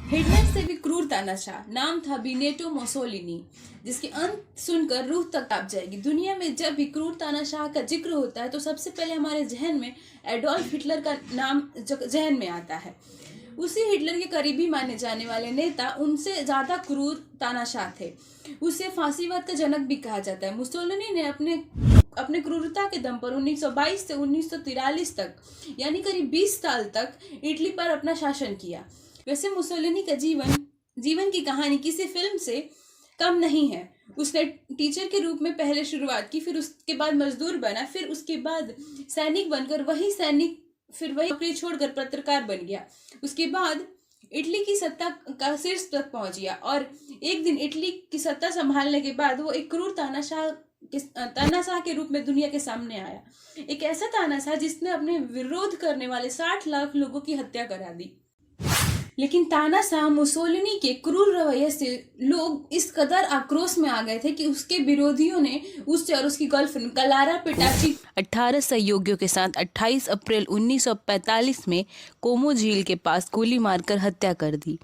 Hitler से भी क्रूर तानाशाह, नाम था बेनिटो मुसोलिनी, जिसके अंत सुनकर रूह तक कांप जाएगी। दुनिया में जब भी क्रूर तानाशाह का जिक्र होता है तो सबसे पहले हमारे जहन में एडोल्फ हिटलर का नाम जहन में आता है। उसी हिटलर के करीबी माने जाने वाले नेता उनसे ज्यादा क्रूर तानाशाह थे। उसे फांसीवाद का जनक भी कहा जाता है। मुसोलिनी ने अपने क्रूरता के दम पर 1922 से 1943 तक यानी करीब 20 साल तक इटली पर अपना शासन किया। वैसे मुसोलिनी का जीवन की कहानी किसी फिल्म से कम नहीं है। उसने टीचर के रूप में पहले शुरुआत की, फिर उसके बाद मजदूर बना, फिर उसके बाद सैनिक बनकर फिर वही नौकरी छोड़कर पत्रकार बन गया। उसके बाद इटली की सत्ता का शीर्ष तक पहुंच गया और एक दिन इटली की सत्ता संभालने के बाद वो एक क्रूर तानाशाह के रूप में दुनिया के सामने आया। एक ऐसा तानाशाह जिसने अपने विरोध करने वाले 60 लाख लोगों की हत्या करा दी। लेकिन तानाशाह मुसोलिनी के क्रूर रवैये से लोग इस कदर आक्रोश में आ गए थे कि उसके विरोधियों ने उससे और उसकी गर्लफ्रेंड क्लारा पेटाची 18 सहयोगियों के साथ 28 अप्रैल 1945 में कोमो झील के पास गोली मारकर हत्या कर दी।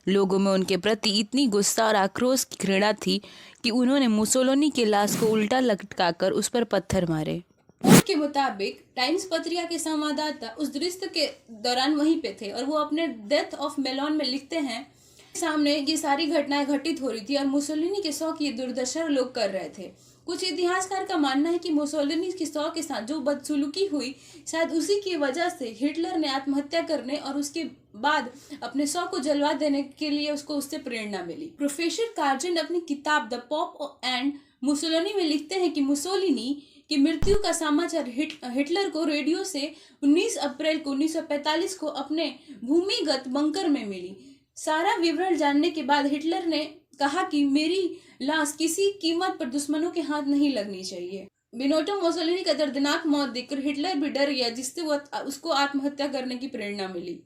लोगों में उनके प्रति इतनी गुस्सा और आक्रोश की घृणा थी कि उन्होंने मुसोलिनी की लाश को उल्टा लटकाकर उस पर पत्थर मारे। के मुताबिक टाइम्स पत्रिका के संवाददाता उस दृश्य के दौरान वहीं पे थे और वो अपने डेथ ऑफ मेलोन में लिखते हैं, सामने ये सारी घटनाएं घटित हो रही थी और मुसोलिनी के 100 की दुर्दशा लोग कर रहे थे। कुछ इतिहासकार का मानना है कि मुसोलिनी के 100 के साथ जो बदसलूकी हुई शायद उसी की वजह से हिटलर ने आत्महत्या करने और उसके बाद अपने 100 को जलवा देने के लिए उससे प्रेरणा मिली। प्रोफेसर कार्जन अपनी किताब द पॉप एंड मुसोलिनी में लिखते हैं कि मुसोलिनी की मृत्यु का समाचार हिटलर को रेडियो से 19 अप्रैल को 1945 को अपने भूमिगत बंकर में मिली। सारा विवरण जानने के बाद हिटलर ने कहा कि मेरी लाश किसी कीमत पर दुश्मनों के हाथ नहीं लगनी चाहिए। बेनिटो मुसोलिनी का दर्दनाक मौत देखकर हिटलर भी डर गया, जिससे उसको आत्महत्या करने की प्रेरणा मिली।